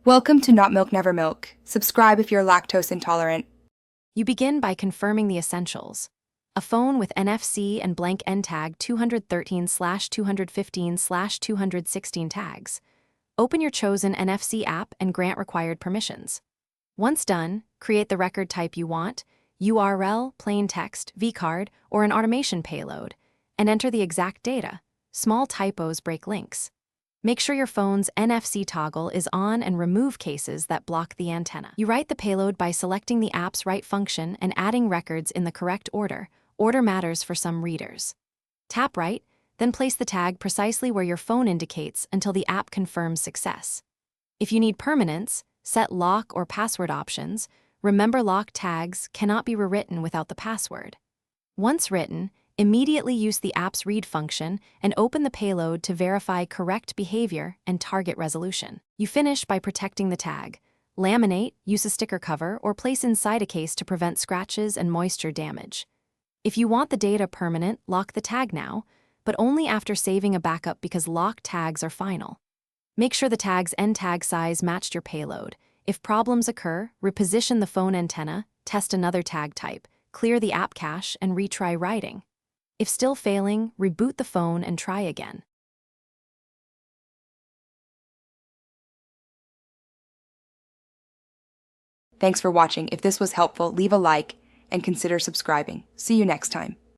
Welcome to Not Milk Never Milk. Subscribe if you're lactose intolerant. You begin by confirming the essentials. A phone with NFC and blank N-tag 213/215/216 tags. Open your chosen NFC app and grant required permissions. Once done, create the record type you want, URL, plain text, vCard, or an automation payload, and enter the exact data. Small typos break links. Make sure your phone's NFC toggle is on and remove cases that block the antenna. You write the payload by selecting the app's write function and adding records in the correct order. Order matters for some readers. Tap write, then place the tag precisely where your phone indicates until the app confirms success. If you need permanence, set lock or password options. Remember, lock tags cannot be rewritten without the password. Once written, immediately use the app's read function and open the payload to verify correct behavior and target resolution. You finish by protecting the tag. Laminate, use a sticker cover, or place inside a case to prevent scratches and moisture damage. If you want the data permanent, lock the tag now, but only after saving a backup because lock tags are final. Make sure the tag's N-tag size matched your payload. If problems occur, reposition the phone antenna, test another tag type, clear the app cache, and retry writing. If still failing, reboot the phone and try again. Thanks for watching. If this was helpful, leave a like and consider subscribing. See you next time.